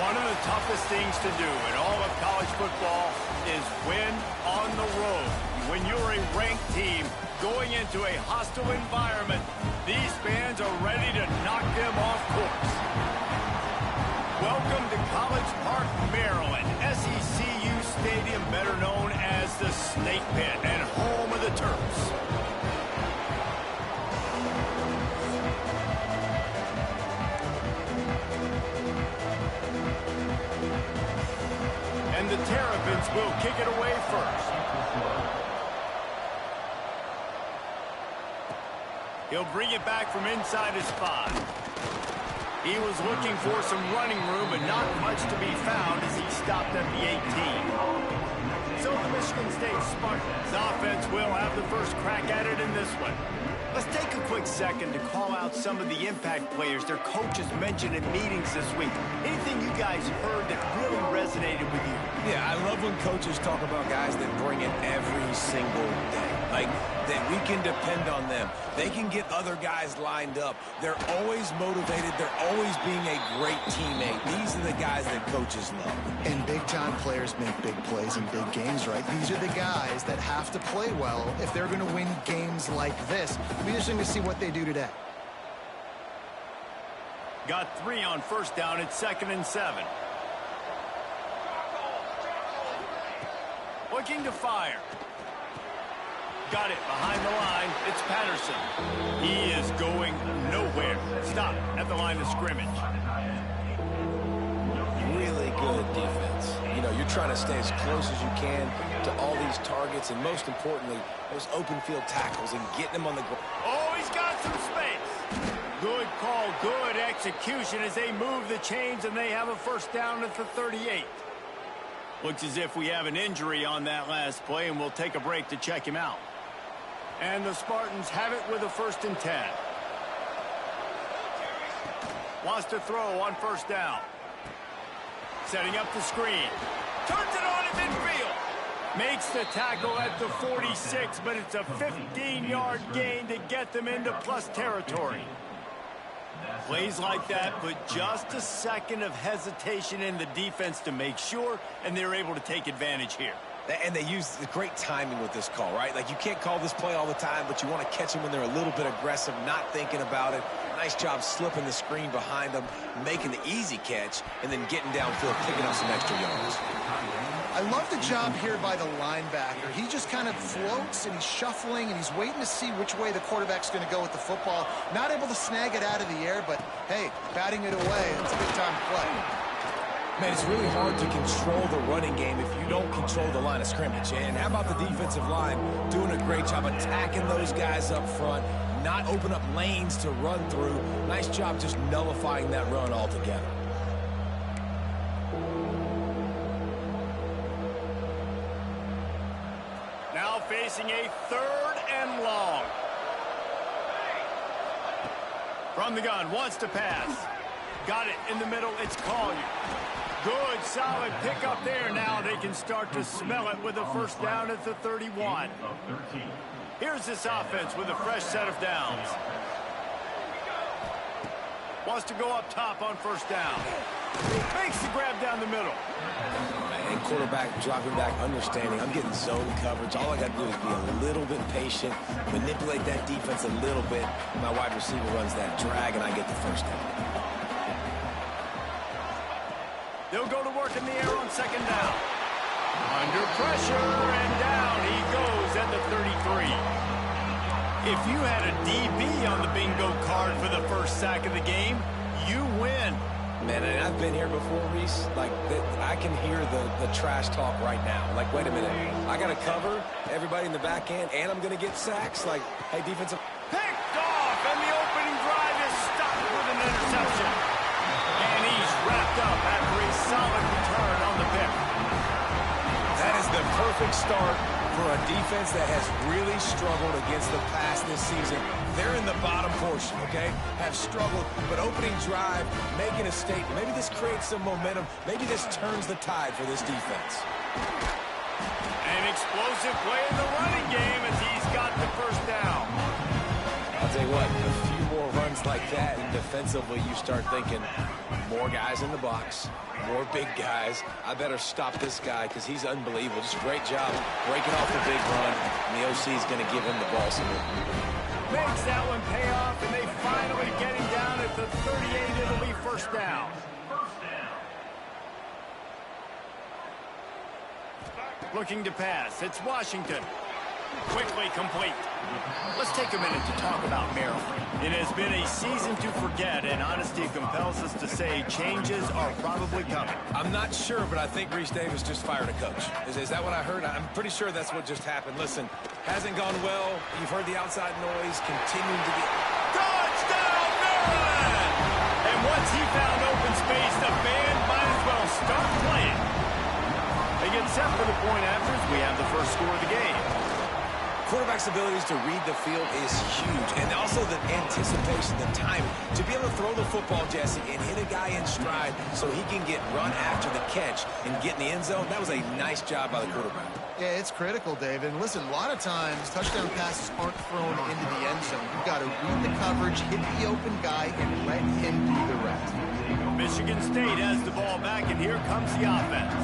One of the toughest things to do in all of college football is win on the road. When you're a ranked team going into a hostile environment, these fans are ready to knock them off course. Welcome to College Park, Maryland, SECU Stadium, better known as the Snake Pit and home of the Terps. And the Terrapins will kick it away first. He'll bring it back from inside his 5. He was looking for some running room, but not much to be found as he stopped at the 18. So the Michigan State Spartans offense will have the first crack at it in this one. Let's take a quick second to call out some of the impact players their coaches mentioned in meetings this week. Anything you guys heard that really resonated with you? Yeah, I love when coaches talk about guys that bring it every single day. Like, that we can depend on them. They can get other guys lined up. They're always motivated. They're always being a great teammate. These are the guys that coaches love. And big-time players make big plays in big games, right? These are the guys that have to play well if they're going to win games like this. It'll be interesting to see what they do today. Got 3 on first down. It's 2nd and 7. Looking to fire. Got it behind the line. It's Patterson. He is going nowhere. Stop at the line of scrimmage. Really good defense. You know, you're trying to stay as close as you can to all these targets, and most importantly, those open field tackles and getting them on the ground. Oh, he's got some space. Good call, good execution as they move the chains, and they have a first down at the 38. Looks as if we have an injury on that last play, and we'll take a break to check him out. And the Spartans have it with a 1st and 10. Wants to throw on first down. Setting up the screen. Turns it on in midfield. Makes the tackle at the 46, but it's a 15-yard gain to get them into plus territory. Plays like that put just a second of hesitation in the defense to make sure, and they're able to take advantage here. And they use the great timing with this call, right? Like, you can't call this play all the time, but you want to catch them when they're a little bit aggressive, not thinking about it. Nice job slipping the screen behind them, making the easy catch, and then getting downfield, picking up some extra yards. I love the job here by the linebacker. He just kind of floats, and he's shuffling, and he's waiting to see which way the quarterback's going to go with the football. Not able to snag it out of the air, but, hey, batting it away. It's a good time to play. Man, it's really hard to control the running game if you don't control the line of scrimmage. And how about the defensive line doing a great job attacking those guys up front, not open up lanes to run through. Nice job just nullifying that run altogether. Now facing a 3rd and long. From the gun, wants to pass. Got it in the middle, it's Collier. Good, solid pickup there. Now they can start to smell it with a first down at the 31. Here's this offense with a fresh set of downs. Wants to go up top on first down. Makes the grab down the middle. And quarterback dropping back, understanding I'm getting zone coverage. All I got to do is be a little bit patient, manipulate that defense a little bit. My wide receiver runs that drag, and I get the first down. They'll go to work in the air on 2nd down. Under pressure, and down he goes at the 33. If you had a DB on the bingo card for the first sack of the game, you win. Man, and I've been here before, Reese. Like, I can hear the trash talk right now. Like, wait a minute. I got to cover everybody in the back end, and I'm going to get sacks. Like, hey, defensive. Picked off, and the opening drive is stopped with an interception. And he's wrapped up after a solid return on the pick. That is the perfect start for a defense that has really struggled against the pass this season. They're in the bottom portion, okay? Have struggled, but opening drive, making a statement. Maybe this creates some momentum. Maybe this turns the tide for this defense. An explosive play in the running game as he's got the first down. I'll tell you what, a few more runs offense like that, and defensively you start thinking, more guys in the box, more big guys. I better stop this guy because he's unbelievable. Just a great job breaking off the big run, and the OC is going to give him the ball some more. Makes that one pay off, and they finally get him down at the 38. It'll be first down. Looking to pass. It's Washington. Quickly complete. Let's take a minute to talk about Maryland. It has been a season to forget, and honesty compels us to say changes are probably coming. I'm not sure, but I think Reese Davis just fired a coach. Is that what I heard? I'm pretty sure that's what just happened. Listen, hasn't gone well. You've heard the outside noise continuing to get... Touchdown, Maryland! And once he found open space, the band might as well start playing. They get set for the point afters. We have the first score of the game. Quarterback's abilities to read the field is huge, and also the anticipation, the timing. To be able to throw the football, Jesse, and hit a guy in stride so he can get run after the catch and get in the end zone, that was a nice job by the quarterback. Yeah, it's critical, David. And listen, a lot of times touchdown passes aren't thrown into the end zone. You've got to read the coverage, hit the open guy, and let him do the rest. Michigan State has the ball back, and here comes the offense.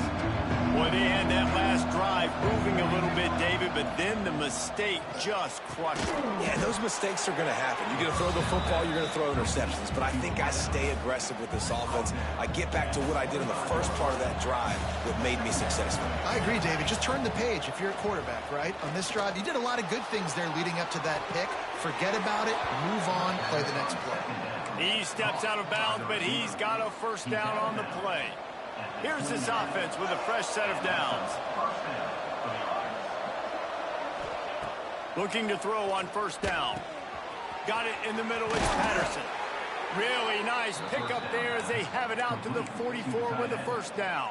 Boy, they had that last drive moving a little bit, David, but then the mistake just crushed them. Yeah, those mistakes are going to happen. You're going to throw the football, you're going to throw interceptions, but I think I stay aggressive with this offense. I get back to what I did in the first part of that drive that made me successful. I agree, David. Just turn the page if you're a quarterback, right? On this drive, you did a lot of good things there leading up to that pick. Forget about it, move on, play the next play. He steps out of bounds, but he's got a first down on the play. Here's this offense with a fresh set of downs. Looking to throw on first down. Got it in the middle. It's Patterson. Really nice pickup there as they have it out to the 44 with a first down.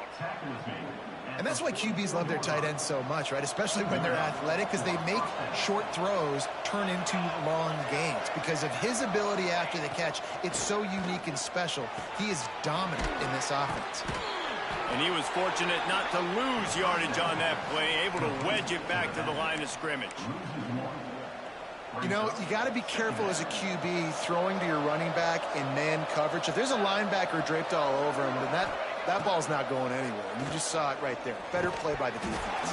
And that's why QBs love their tight ends so much, right? Especially when they're athletic, because they make short throws turn into long gains. Because of his ability after the catch, it's so unique and special. He is dominant in this offense. And he was fortunate not to lose yardage on that play, able to wedge it back to the line of scrimmage. You know, you got to be careful as a QB throwing to your running back in man coverage. If there's a linebacker draped all over him, then that ball's not going anywhere. You just saw it right there. Better play by the defense.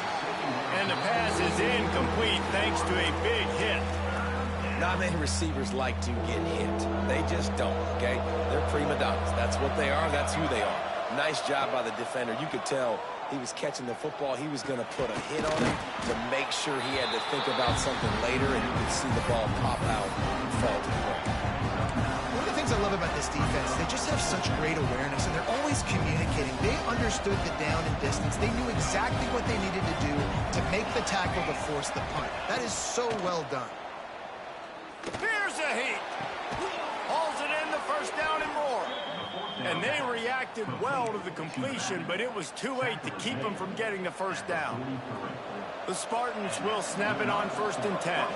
And the pass is incomplete thanks to a big hit. Not many receivers like to get hit. They just don't, okay? They're prima donnas. That's what they are. That's who they are. Nice job by the defender. You could tell he was catching the football. He was going to put a hit on him to make sure he had to think about something later, and you could see the ball pop out and fall to the ground. One of the things I love about this defense, they just have such great awareness, and they're always communicating. They understood the down and distance. They knew exactly what they needed to do to make the tackle to force the punt. That is so well done. Here's a heat. Hauls it in, the first down and more. And they reacted well to the completion, but it was too late to keep them from getting the first down. The Spartans will snap it on 1st and 10.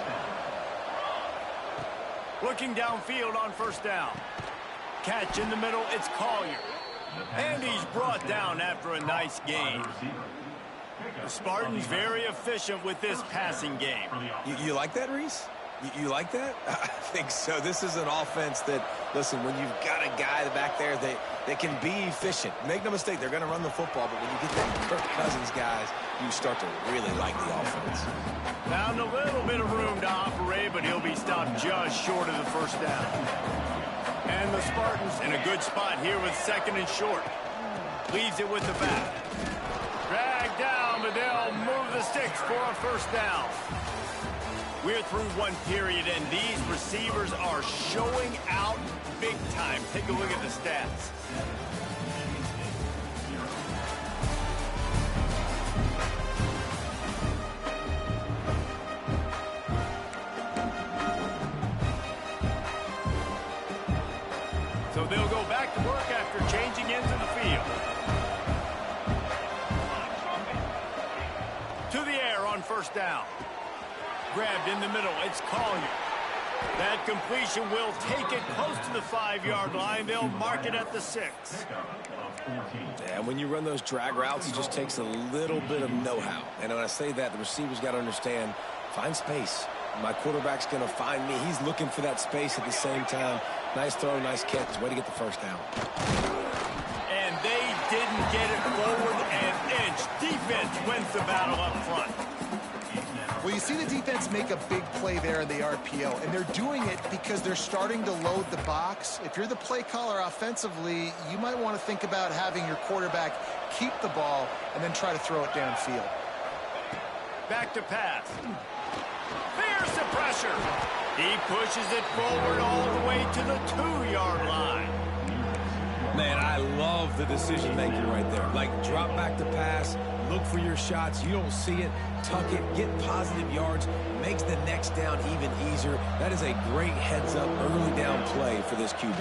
Looking downfield on first down. Catch in the middle, it's Collier. And he's brought down after a nice gain. The Spartans very efficient with this passing game. You like that, Reese? You like that? I think so. This is an offense that, listen, when you've got a guy back there that can be efficient. Make no mistake, they're going to run the football, but when you get them Kirk Cousins guys, you start to really like the offense. Found a little bit of room to operate, but he'll be stopped just short of the first down. And the Spartans in a good spot here with 2nd and short. Leaves it with the back. Dragged down, but they'll move the sticks for a first down. We're through one period, and these receivers are showing out big time. Take a look at the stats. So they'll go back to work after changing into the field. To the air on first down. Grabbed in the middle, it's Collier. That completion will take it close to the 5-yard line. They'll mark it at the 6. Yeah, when you run those drag routes, it just takes a little bit of know-how. And when I say that, the receivers got to understand, find space. My quarterback's going to find me. He's looking for that space at the same time. Nice throw, nice catch. Way to get the first down. And they didn't get it forward an inch. Defense wins the battle up front. Well, you see the defense make a big play there in the RPO, and they're doing it because they're starting to load the box. If you're the play caller offensively, you might want to think about having your quarterback keep the ball and then try to throw it downfield. Back to pass. There's the pressure. He pushes it forward all the way to the 2-yard line. Man, I love the decision-making right there. Like, drop back to pass, look for your shots. You don't see it, tuck it, get positive yards, makes the next down even easier. That is a great heads-up early down play for this QB.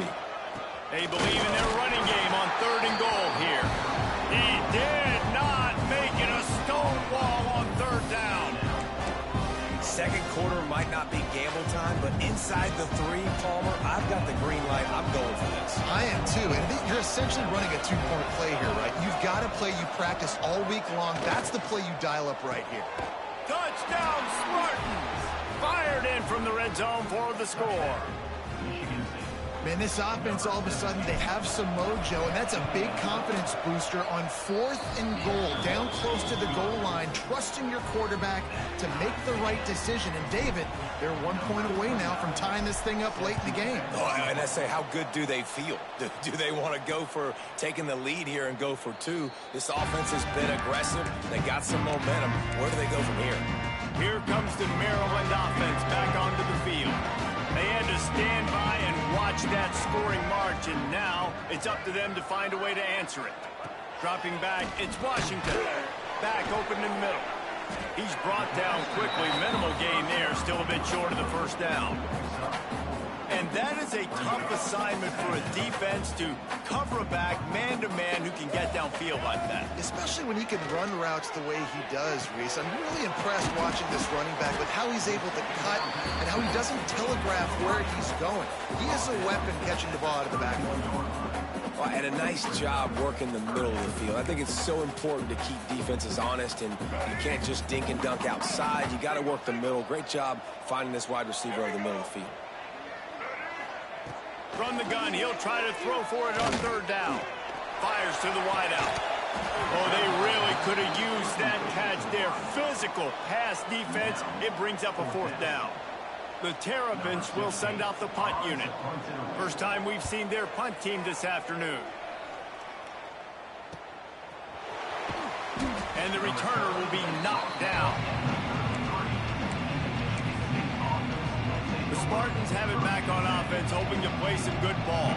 They believe in their running game on 3rd and goal here. He did not make it a stonewall on 3rd down. Second quarter might not be gamble time, but inside the 3, Palmer, I've got the green light. I'm going for this. I am too, and you're essentially running a 2-point play here, right? You've got a play you practice all week long. That's the play you dial up right here. Touchdown, Spartans! Fired in from the red zone for the score. Man, this offense, all of a sudden, they have some mojo, and that's a big confidence booster on 4th and goal, down close to the goal line, trusting your quarterback to make the right decision. And, David, they're 1 point away now from tying this thing up late in the game. Oh, and I say, how good do they feel? Do they want to go for taking the lead here and go for 2? This offense has been aggressive. They got some momentum. Where do they go from here? Here comes the Maryland offense back onto the field. They had to stand by and watch that scoring march, and now it's up to them to find a way to answer it. Dropping back, it's Washington. Back open in the middle. He's brought down quickly. Minimal gain there, still a bit short of the first down. And that is a tough assignment for a defense to cover a back man-to-man who can get downfield like that. Especially when he can run routes the way he does, Reese. I'm really impressed watching this running back with how he's able to cut and how he doesn't telegraph where he's going. He is a weapon catching the ball out of the backfield. Well, and a nice job working the middle of the field. I think it's so important to keep defenses honest, and you can't just dink and dunk outside. You got to work the middle. Great job finding this wide receiver over the middle of the field. From the gun, he'll try to throw for it on 3rd down. Fires to the wideout. Oh, they really could have used that catch there. Physical pass defense. It brings up a 4th down. The Terrapins will send out the punt unit. First time we've seen their punt team this afternoon. And the returner will be knocked down. The Spartans have it back on offense, hoping to play some good ball.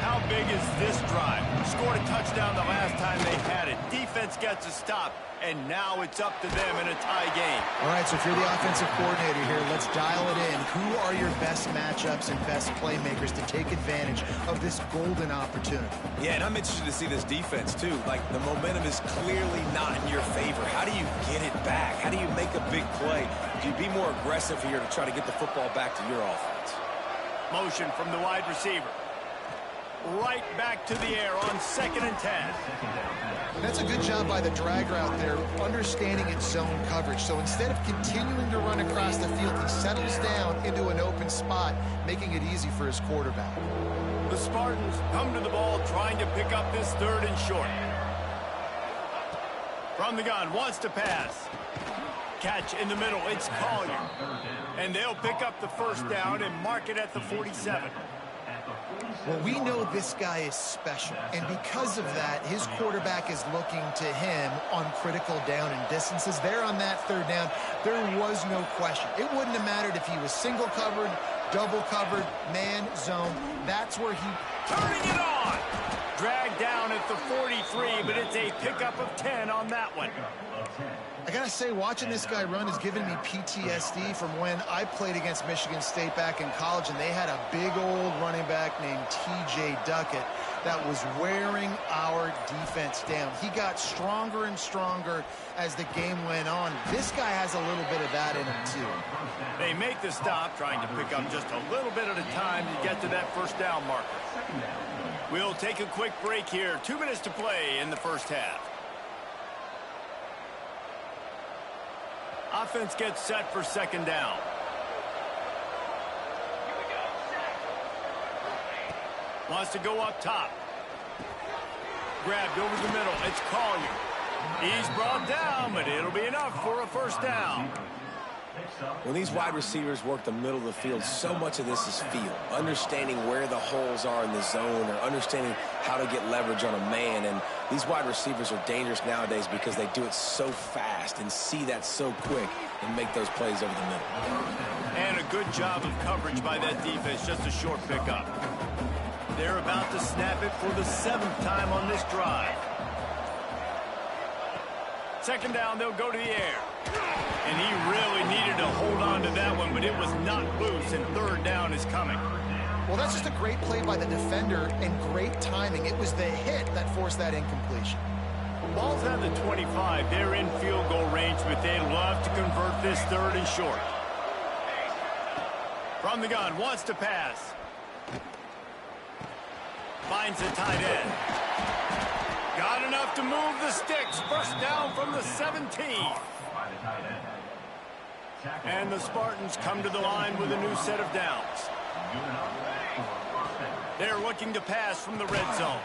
How big is this drive? Scored a touchdown the last time they had it. Defense gets a stop, and now it's up to them in a tie game. All right, so if you're the offensive coordinator here, let's dial it in. Who are your best matchups and best playmakers to take advantage of this golden opportunity? Yeah, and I'm interested to see this defense, too. Like, the momentum is clearly not in your favor. How do you get it back? How do you make a big play? Do you be more aggressive here to try to get the football back to your offense? Motion from the wide receiver. Right back to the air on 2nd and 10. That's a good job by the drag route there, understanding its zone coverage. So instead of continuing to run across the field, he settles down into an open spot, making it easy for his quarterback. The Spartans come to the ball trying to pick up this 3rd and short. From the gun, wants to pass. Catch in the middle, it's Collier. And they'll pick up the 1st down and mark it at the 47. Well, we know this guy is special, and because of that, his quarterback is looking to him on critical down and distances. There on that 3rd down, there was no question. It wouldn't have mattered if he was single covered, double covered, man, zone. That's where he... Turning it on! Dragged down at the 43, but it's a pickup of 10 on that one. I gotta say, watching this guy run has given me PTSD from when I played against Michigan State back in college, and they had a big old running back named T.J. Duckett that was wearing our defense down. He got stronger and stronger as the game went on. This guy has a little bit of that in him, too. They make the stop, trying to pick up just a little bit at a time to get to that 1st down marker. We'll take a quick break here. 2 minutes to play in the 1st half. Offense gets set for 2nd down. Wants to go up top. Grabbed over the middle. It's Collier. He's brought down, but it'll be enough for a first down. When these wide receivers work the middle of the field, so much of this is feel. Understanding where the holes are in the zone or understanding how to get leverage on a man. And these wide receivers are dangerous nowadays because they do it so fast and see that so quick and make those plays over the middle. And a good job of coverage by that defense. Just a short pickup. They're about to snap it for the 7th time on this drive. Second down, they'll go to the air. And he really needed to hold on to that one, but it was not loose, and third down is coming. Well, that's just a great play by the defender and great timing. It was the hit that forced that incompletion. Ball's at the 25. They're in field goal range, but they'd love to convert this third and short. From the gun, wants to pass. Finds the tight end. Got enough to move the sticks. First down from the 17. And the Spartans come to the line with a new set of downs. They're looking to pass from the red zone.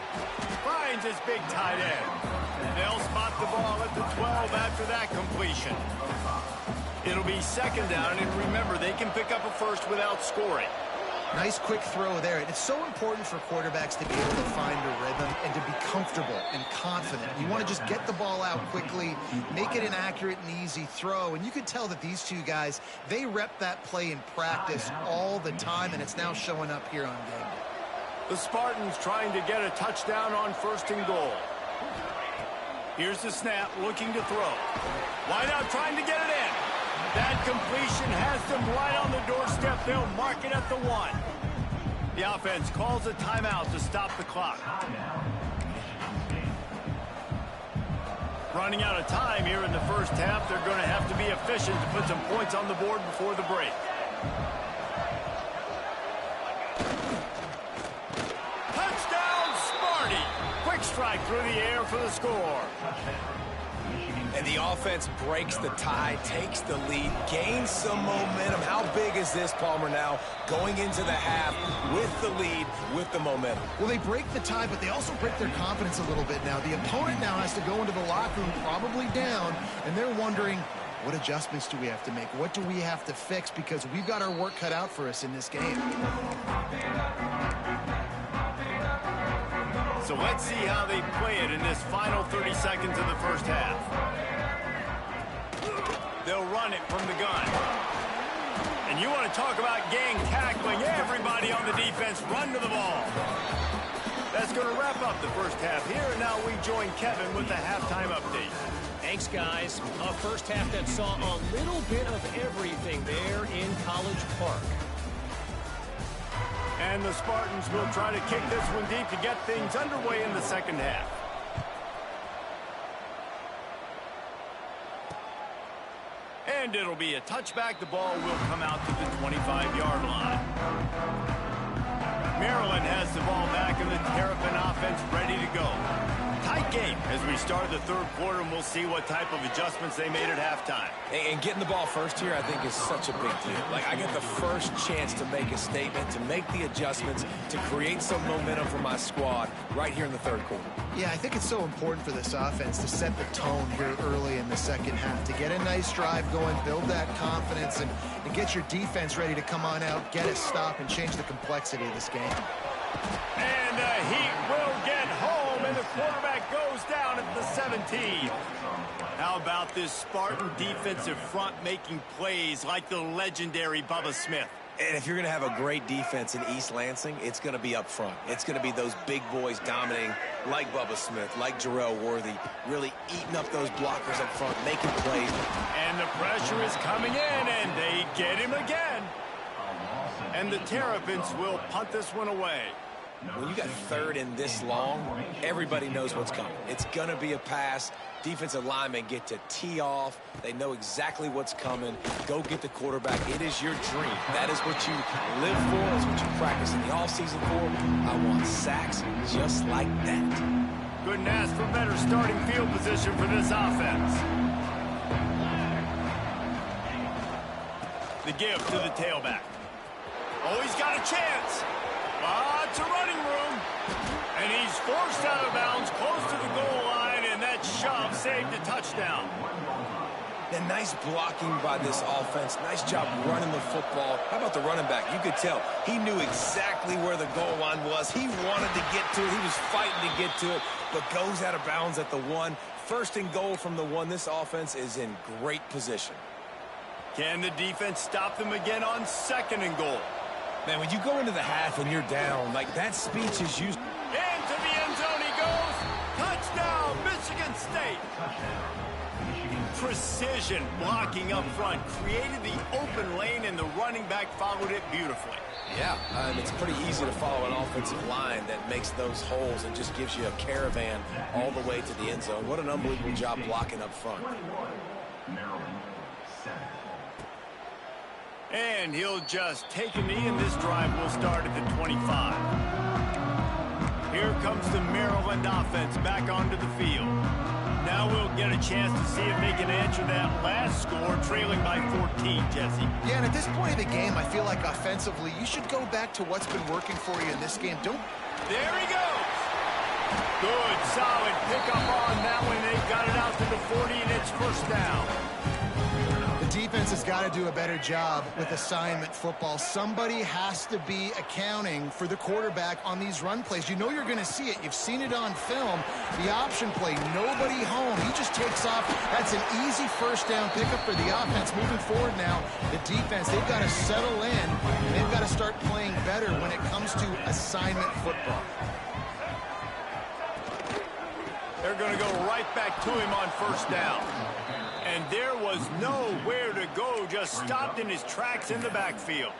Finds his big tight end. They'll spot the ball at the 12 after that completion. It'll be second down, and remember, they can pick up a first without scoring. Nice quick throw there. It's so important for quarterbacks to be able to find a rhythm and to be comfortable and confident. You want to just get the ball out quickly, make it an accurate and easy throw. And you could tell that these two guys, they rep that play in practice all the time, and it's now showing up here on game day. The Spartans trying to get a touchdown on first and goal. Here's the snap, looking to throw. Wide out, trying to get it in. That completion has them right on the doorstep. They'll mark it at the 1. The offense calls a timeout to stop the clock. Running out of time here in the first half. They're going to have to be efficient to put some points on the board before the break. Touchdown, Sparty! Quick strike through the air for the score. And the offense breaks the tie, takes the lead, gains some momentum. How big is this, Palmer, now going into the half with the lead, with the momentum? Well, they break the tie, but they also break their confidence a little bit now. The opponent now has to go into the locker room probably down, and they're wondering, what adjustments do we have to make? What do we have to fix? Because we've got our work cut out for us in this game. So let's see how they play it in this final 30 seconds of the first half. They'll run it from the gun. And you want to talk about gang tackling. Everybody on the defense run to the ball. That's going to wrap up the first half here. And now we join Kevin with the halftime update. Thanks, guys. A first half that saw a little bit of everything there in College Park. And the Spartans will try to kick this one deep to get things underway in the second half. And it'll be a touchback. The ball will come out to the 25-yard line. Maryland has the ball back, and the Terrapin offense ready to go. Tight game as we start the third quarter, and we'll see what type of adjustments they made at halftime. And getting the ball first here, I think, is such a big deal. Like, I get the first chance to make a statement, to make the adjustments, to create some momentum for my squad right here in the third quarter. Yeah, I think it's so important for this offense to set the tone here early in the second half, to get a nice drive going, build that confidence, and get your defense ready to come on out, get a stop, and change the complexity of this game. And the Heat will get home, and the quarterback goes down at the 17. How about this Spartan defensive front making plays like the legendary Bubba Smith? And if you're going to have a great defense in East Lansing, it's going to be up front. It's going to be those big boys dominating like Bubba Smith, like Jarrell Worthy, really eating up those blockers up front, making plays. And the pressure is coming in, and they get him again. And the Terrapins will punt this one away. When you got third and this long, everybody knows what's coming. It's going to be a pass. Defensive linemen get to tee off. They know exactly what's coming. Go get the quarterback. It is your dream. That is what you live for. That's what you practice in the offseason for. I want sacks just like that. Couldn't ask for better starting field position for this offense. The give to the tailback. Oh, he's got a chance. creates a running room. And he's forced out of bounds close to the goal line, and that shove saved a touchdown. And nice blocking by this offense. Nice job running the football. How about the running back? You could tell he knew exactly where the goal line was. He wanted to get to it. He was fighting to get to it, but goes out of bounds at the 1. First and goal from the 1. This offense is in great position. Can the defense stop them again on 2nd and goal? Man, when you go into the half and you're down, like that speech is used. Into the end zone he goes. Touchdown, Michigan State. Precision blocking up front created the open lane, and the running back followed it beautifully. Yeah, it's pretty easy to follow an offensive line that makes those holes and just gives you a caravan all the way to the end zone. What an unbelievable job blocking up front. And he'll just take a knee, and this drive will start at the 25. Here comes the Maryland offense back onto the field. Now we'll get a chance to see if they can answer that last score, trailing by 14, Jesse. Yeah, and at this point of the game, I feel like offensively, you should go back to what's been working for you in this game. There he goes. Good, solid pickup on that one. They got it out to the 40, and it's first down. The defense has got to do a better job with assignment football. Somebody has to be accounting for the quarterback on these run plays. You know you're going to see it. You've seen it on film. The option play, nobody home. He just takes off. That's an easy first down pickup for the offense. Moving forward now, the defense, they've got to settle in. They've got to start playing better when it comes to assignment football. They're going to go right back to him on first down. And there was nowhere to go, just stopped in his tracks in the backfield.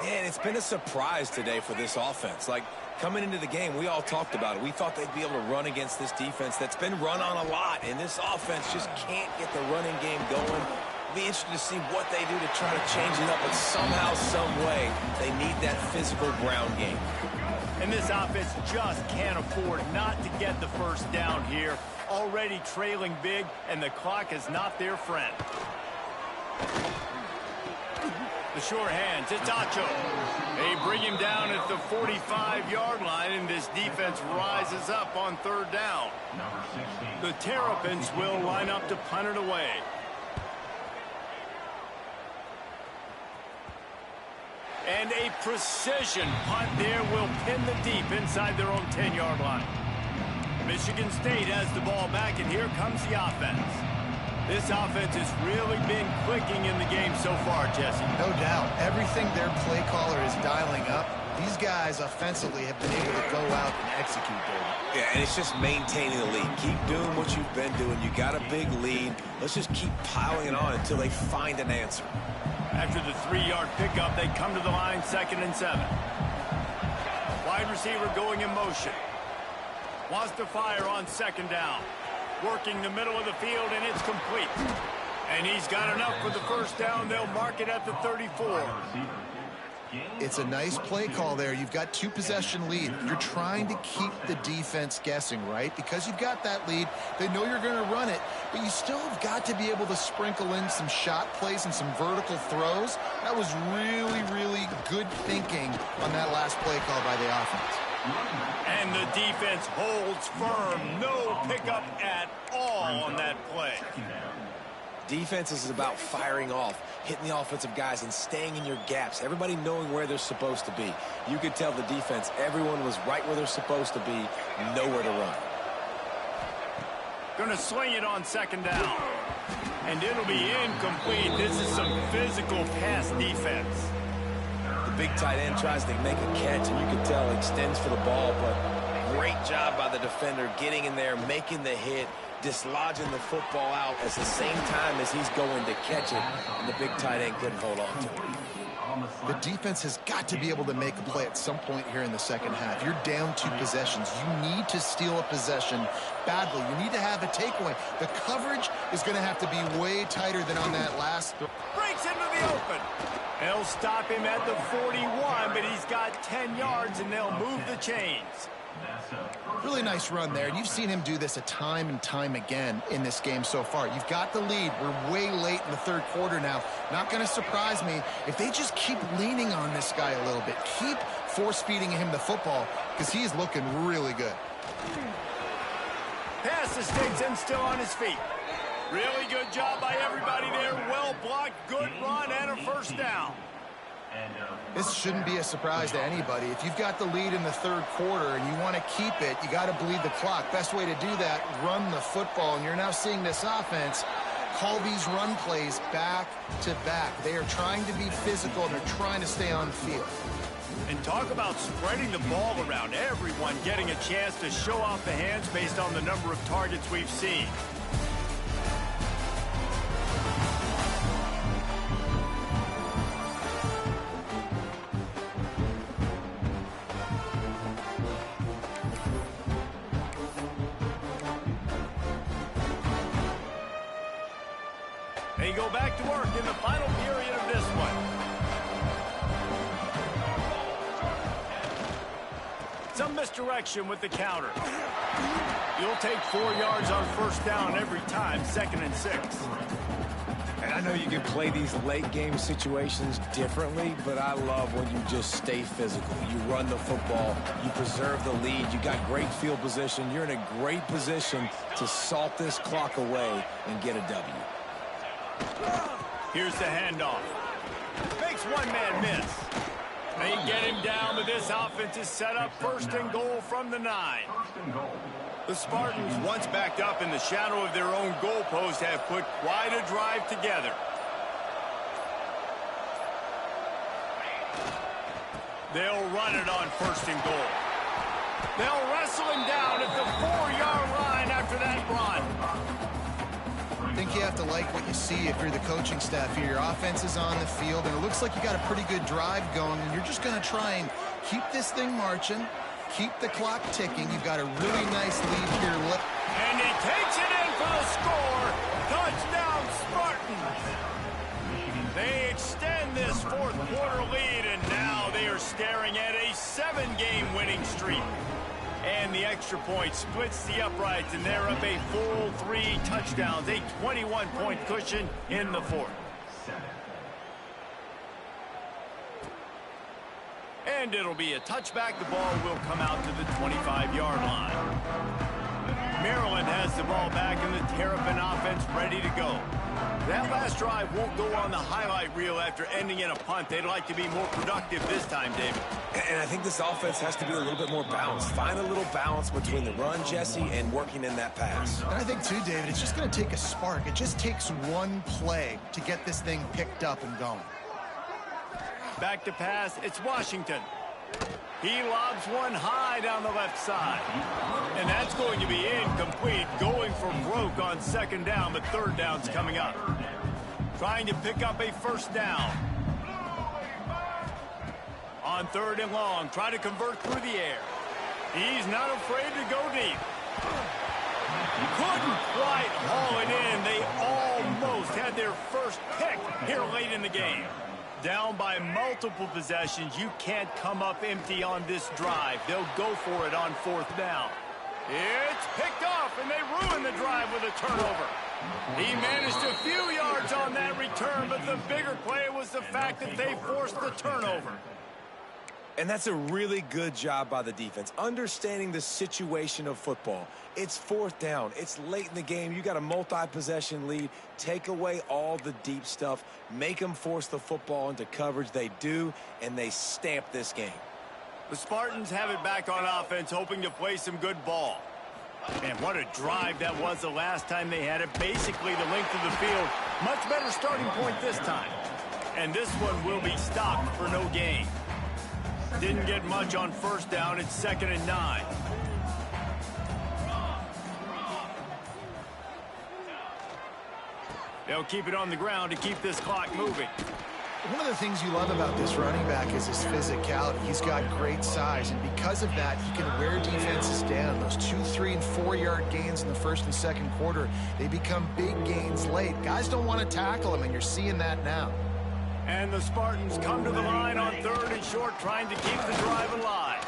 Man, it's been a surprise today for this offense. Like, coming into the game, we all talked about it. We thought they'd be able to run against this defense that's been run on a lot, and this offense just can't get the running game going. Be interested to see what they do to try to change it up, but somehow, some way, they need that physical ground game. And this offense just can't afford not to get the first down here. Already trailing big, and the clock is not their friend. The short hands, it's Acho. They bring him down at the 45-yard line, and this defense rises up on third down. The Terrapins will line up to punt it away. And a precision punt there will pin the deep inside their own 10-yard line. Michigan State has the ball back, and here comes the offense. This offense has really been clicking in the game so far, Jesse. No doubt. Everything their play caller is dialing up, these guys offensively have been able to go out and execute, David. Yeah, and it's just maintaining the lead. Keep doing what you've been doing. You got a big lead. Let's just keep piling it on until they find an answer. After the 3-yard pickup, they come to the line, 2nd and 7. Wide receiver going in motion. Wants to fire on 2nd down. Working the middle of the field, and it's complete. And he's got enough for the first down. They'll mark it at the 34. It's a nice play call there. You've got 2-possession lead. You're trying to keep the defense guessing, right? Because you've got that lead. They know you're going to run it, but you still have got to be able to sprinkle in some shot plays and some vertical throws. That was really, really good thinking on that last play call by the offense. And the defense holds firm. No pickup at all on that play. Defense is about firing off, hitting the offensive guys, and staying in your gaps. Everybody knowing where they're supposed to be. You could tell the defense, everyone was right where they're supposed to be, nowhere to run. Going to swing it on 2nd down. And it'll be incomplete. This is some physical pass defense. The big tight end tries to make a catch, and you can tell extends for the ball, but great job by the defender getting in there, making the hit, dislodging the football out at the same time as he's going to catch it, and the big tight end couldn't hold on to it. The defense has got to be able to make a play at some point here in the second half. You're down 2 possessions. You need to steal a possession badly. You need to have a takeaway. The coverage is going to have to be way tighter than on that last. Breaks into the open. They'll stop him at the 41, but he's got 10 yards, and they'll move the chains. Really nice run there. And you've seen him do this a time and time again in this game so far. You've got the lead. We're way late in the third quarter now. Not going to surprise me if they just keep leaning on this guy a little bit. Keep force-feeding him the football because he's looking really good. Pass to Stinson, still on his feet. Really good job by everybody there. Well blocked, good run, and a first down. This shouldn't be a surprise to anybody. If you've got the lead in the third quarter and you want to keep it, you got to bleed the clock. Best way to do that, run the football. And you're now seeing this offense call these run plays back to back. They are trying to be physical, and they're trying to stay on the field. And talk about spreading the ball around. Everyone getting a chance to show off the hands based on the number of targets we've seen. They go back to work in the final period of this one. Some misdirection with the counter. You'll take 4 yards on first down every time, 2nd and 6. And I know you can play these late game situations differently, but I love when you just stay physical. You run the football, you preserve the lead, you got great field position. You're in a great position to salt this clock away and get a W. Here's the handoff. Makes one man miss. They get him down, but this offense is set up 1st and goal from the 9. The Spartans, once backed up in the shadow of their own goalpost, have put quite a drive together. They'll run it on 1st and goal. They'll wrestle him down at the 4-yard line after that run. I think you have to like what you see if you're the coaching staff here. Your offense is on the field, and it looks like you got a pretty good drive going, and you're just going to try and keep this thing marching, keep the clock ticking. You've got a really nice lead here. And he takes it in for the score. Touchdown, Spartans. They extend this 4th quarter lead, and now they are staring at a 7-game winning streak. And the extra point splits the uprights, and they're up a full 3 touchdowns, a 21-point cushion in the 4th. And it'll be a touchback. The ball will come out to the 25-yard line. Maryland has the ball back, and the Terrapin offense ready to go. That last drive won't go on the highlight reel after ending in a punt. They'd like to be more productive this time, David. And I think this offense has to be a little bit more balanced. Find a little balance between the run, Jesse, and working in that pass. And I think, too, David, it's just going to take a spark. It just takes one play to get this thing picked up and going. Back to pass. It's Washington. He lobs one high down the left side. And that's going to be incomplete. Going for broke on 2nd down, but 3rd down's coming up. Trying to pick up a 1st down. On 3rd and long, trying to convert through the air. He's not afraid to go deep. Couldn't quite haul it in. They almost had their first pick here late in the game. Down by multiple possessions, you can't come up empty on this drive. They'll go for it on 4th down. It's picked off, and they ruin the drive with a turnover. He managed a few yards on that return, but the bigger play was the fact that they forced the turnover. And that's a really good job by the defense, understanding the situation of football. It's 4th down. It's late in the game. You got a multi-possession lead. Take away all the deep stuff. Make them force the football into coverage. They do, and they stamp this game. The Spartans have it back on offense, hoping to play some good ball. And what a drive that was the last time they had it. Basically the length of the field. Much better starting point this time. And this one will be stopped for no gain. Didn't get much on 1st down. It's 2nd and 9. They'll keep it on the ground to keep this clock moving. One of the things you love about this running back is his physicality. He's got great size, and because of that, he can wear defenses down. Those 2, 3, and 4-yard gains in the 1st and 2nd quarter, they become big gains late. Guys don't want to tackle him, and you're seeing that now. And the Spartans come to the line on 3rd and short, trying to keep the drive alive.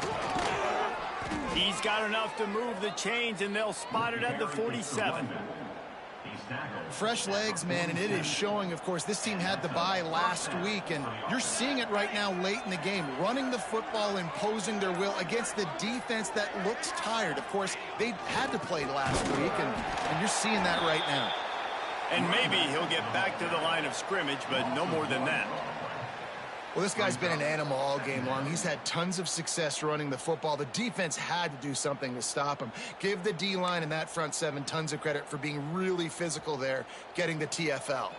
He's got enough to move the chains, and they'll spot it at the 47. Fresh legs, man, and it is showing. Of course, this team had the bye last week, and you're seeing it right now late in the game, running the football, imposing their will against the defense that looks tired. Of course, they had to play last week, and you're seeing that right now. And maybe he'll get back to the line of scrimmage, but no more than that. Well, this guy's been an animal all game long. He's had tons of success running the football. The defense had to do something to stop him. Give the D-line and that front seven tons of credit for being really physical there, getting the TFL.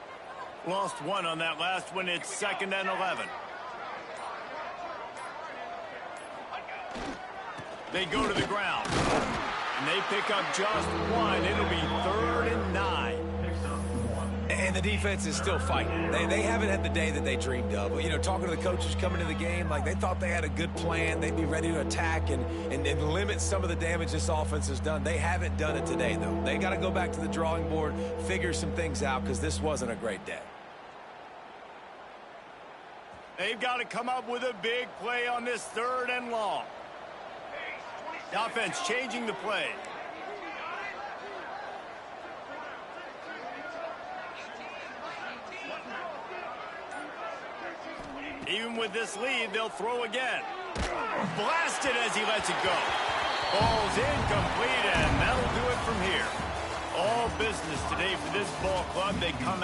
Lost one on that last one. It's 2nd and 11. They go to the ground, and they pick up just one. It'll be 3rd and 9. And the defense is still fighting. They haven't had the day that they dreamed of. You know, talking to the coaches coming to the game, like they thought they had a good plan. They'd be ready to attack and limit some of the damage this offense has done. They haven't done it today, though. They got to go back to the drawing board, figure some things out, because this wasn't a great day. They've got to come up with a big play on this 3rd and long. The offense changing the play. Even with this lead, they'll throw again. Blasted as he lets it go. Ball's incomplete, and that'll do it from here. All business today for this ball club. They come